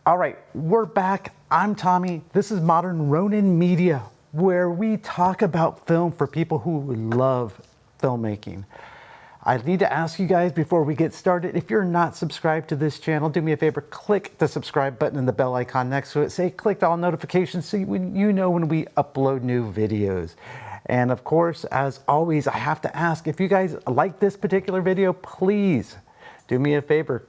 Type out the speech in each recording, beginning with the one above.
All right, we're back. I'm Tommy. This is Modern Ronin Media, where we talk about film for people who love filmmaking. I need to ask you guys before we get started, if you're not subscribed to this channel, do me a favor, click the subscribe button and the bell icon next to it. Say click all notifications so you know when we upload new videos. And of course, as always, I have to ask, if you guys like this particular video, please do me a favor,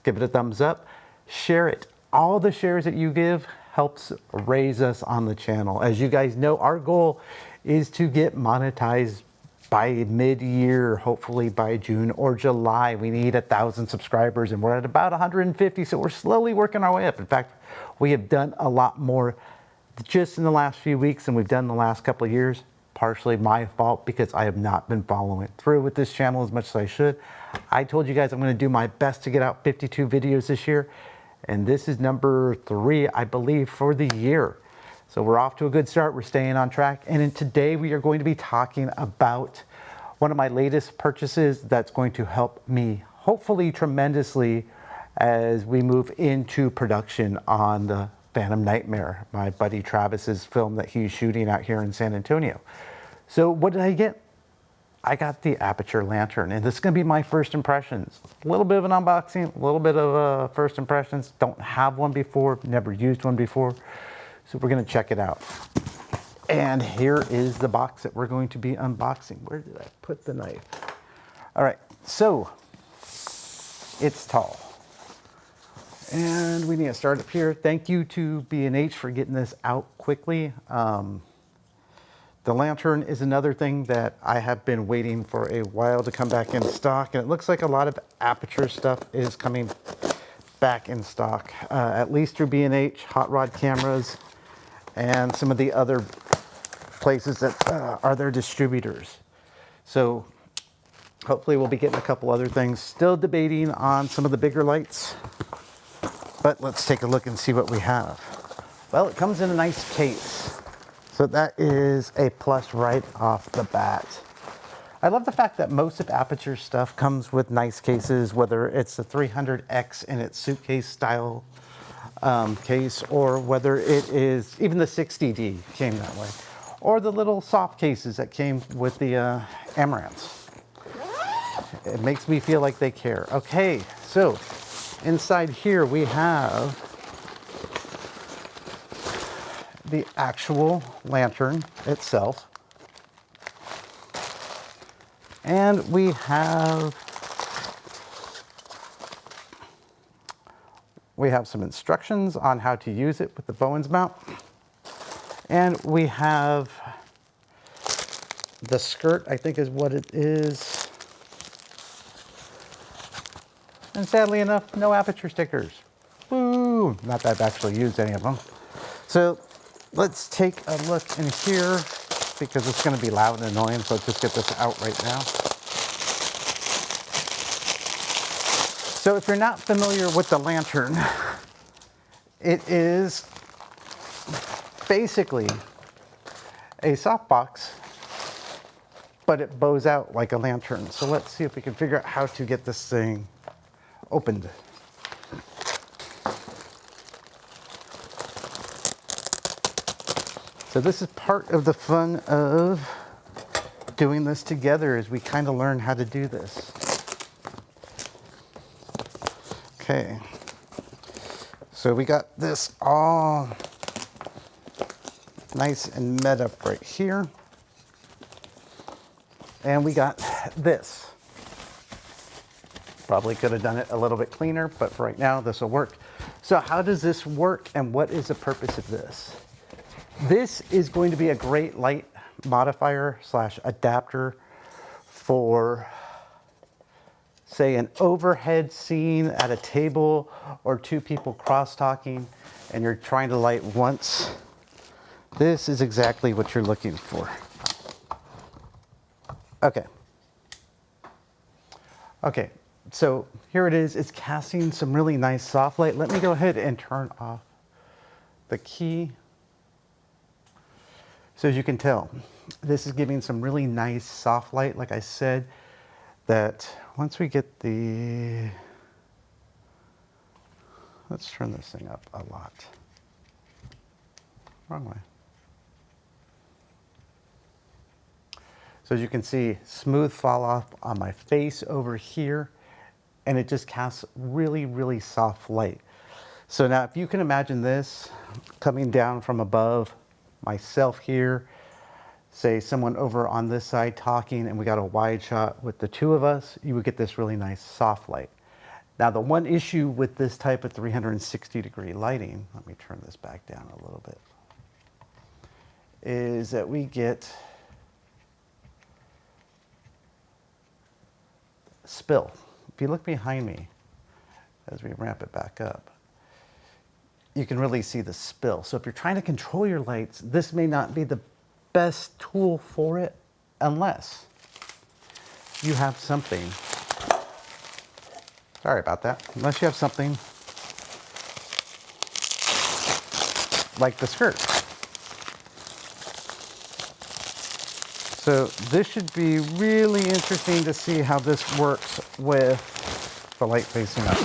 give it a thumbs up, share it. All the shares that you give helps raise us on the channel. As you guys know, our goal is to get monetized by mid-year, hopefully by June or July. We need 1,000 subscribers and we're at about 150, so we're slowly working our way up. In fact, we have done a lot more just in the last few weeks than we've done in the last couple of years. Partially my fault because I have not been following through with this channel as much as I should. I told you guys I'm going to do my best to get out 52 videos this year. And this is number 3, I believe, for the year. So we're off to a good start. We're staying on track. And today we are going to be talking about one of my latest purchases that's going to help me, hopefully tremendously, as we move into production on the Phantom Nightmare, my buddy Travis's film that he's shooting out here in San Antonio. So what did I get? I got the Aputure Lantern, and this is going to be my first impressions. A little bit of an unboxing, a little bit of first impressions. Don't have one before, never used one before. So we're going to check it out. And here is the box that we're going to be unboxing. Where did I put the knife? All right, so it's tall. And we need to start up here. Thank you to B&H for getting this out quickly. The lantern is another thing that I have been waiting for a while to come back in stock, and it looks like a lot of Aputure stuff is coming back in stock, at least through B&H, Hot Rod Cameras, and some of the other places that are their distributors. So hopefully we'll be getting a couple other things. Still debating on some of the bigger lights, but let's take a look and see what we have. Well, it comes in a nice case. So that is a plus right off the bat. I love the fact that most of Aputure's stuff comes with nice cases, whether it's the 300X in its suitcase style case, or whether it is, even the 60D came that way, or the little soft cases that came with the Amaranths. It makes me feel like they care. Okay, so inside here we have the actual lantern itself. And we have some instructions on how to use it with the Bowens mount. And we have the skirt, I think is what it is. And sadly enough, no Aputure stickers. Woo! Not that I've actually used any of them. So let's take a look in here because it's going to be loud and annoying, so let's just get this out right now. So if you're not familiar with the lantern, it is basically a softbox, but it bows out like a lantern. So let's see if we can figure out how to get this thing opened. So this is part of the fun of doing this together, as we kind of learn how to do this. Okay, so we got this all nice and met up right here. And we got this. Probably could have done it a little bit cleaner, but for right now, this will work. So how does this work, and what is the purpose of this? This is going to be a great light modifier / adapter for, say, an overhead scene at a table or 2 people cross-talking and you're trying to light once. This is exactly what you're looking for. Okay. Okay, so here it is. It's casting some really nice soft light. Let me go ahead and turn off the key. So as you can tell, this is giving some really nice soft light, like I said, that once we get the Let's turn this thing up a lot. Wrong way. So as you can see, smooth fall off on my face over here, and it just casts really, really soft light. So now if you can imagine this coming down from above, myself here, say someone over on this side talking, and we got a wide shot with the two of us, you would get this really nice soft light. Now the one issue with this type of 360-degree lighting, let me turn this back down a little bit, is that we get spill. If you look behind me as we ramp it back up, you can really see the spill. So if you're trying to control your lights, this may not be the best tool for it unless you have something. Sorry about that. Unless you have something like the skirt. So this should be really interesting to see how this works with the light facing up.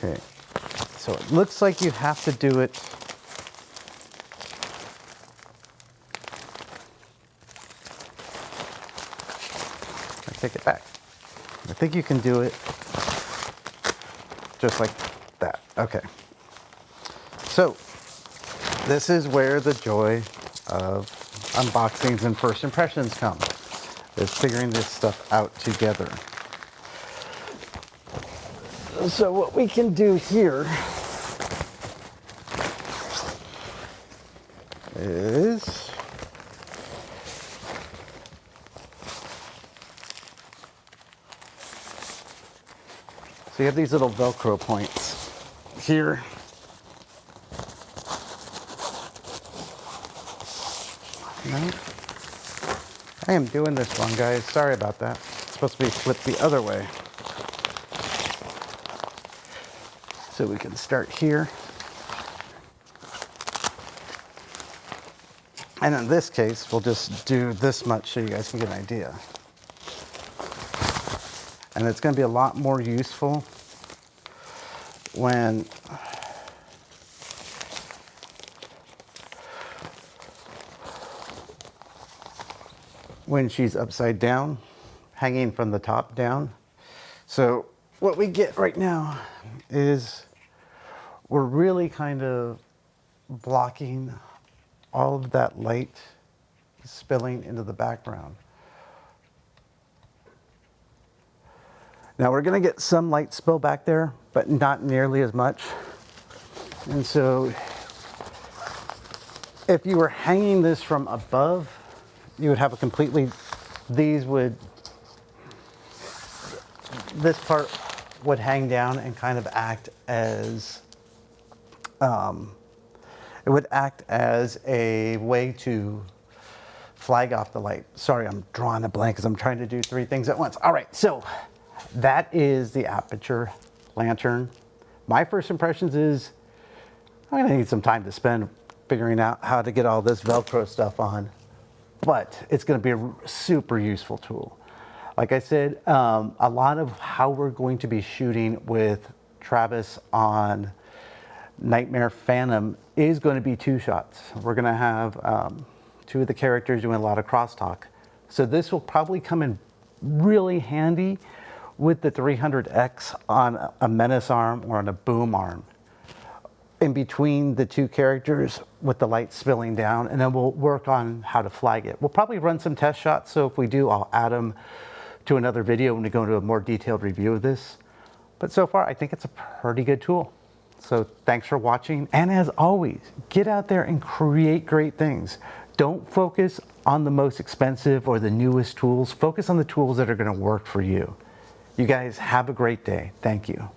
Okay, so it looks like you have to do it I take it back. I think you can do it just like that. Okay. So this is where the joy of unboxings and first impressions come, is figuring this stuff out together. So what we can do here is so you have these little Velcro points here. No. I am doing this wrong, guys. Sorry about that. It's supposed to be flipped the other way. So we can start here. And in this case, we'll just do this much so you guys can get an idea. And it's going to be a lot more useful when she's upside down, hanging from the top down. So what we get right now is we're really kind of blocking all of that light spilling into the background. Now we're going to get some light spill back there, but not nearly as much. And so if you were hanging this from above, you would have a completely, this part would hang down and kind of act as, it would act as a way to flag off the light. Sorry, I'm drawing a blank because I'm trying to do three things at once. All right, so that is the Aputure Lantern. My first impressions is I'm gonna need some time to spend figuring out how to get all this Velcro stuff on, but it's gonna be a super useful tool. Like I said, a lot of how we're going to be shooting with Travis on Nightmare Phantom is going to be two shots. We're going to have two of the characters doing a lot of crosstalk. So this will probably come in really handy with the 300X on a menace arm or on a boom arm, in between the two characters with the light spilling down, and then we'll work on how to flag it. We'll probably run some test shots, so if we do, I'll add them to another video when we go into a more detailed review of this. But so far, I think it's a pretty good tool. So thanks for watching. And as always, get out there and create great things. Don't focus on the most expensive or the newest tools. Focus on the tools that are going to work for you. You guys have a great day. Thank you.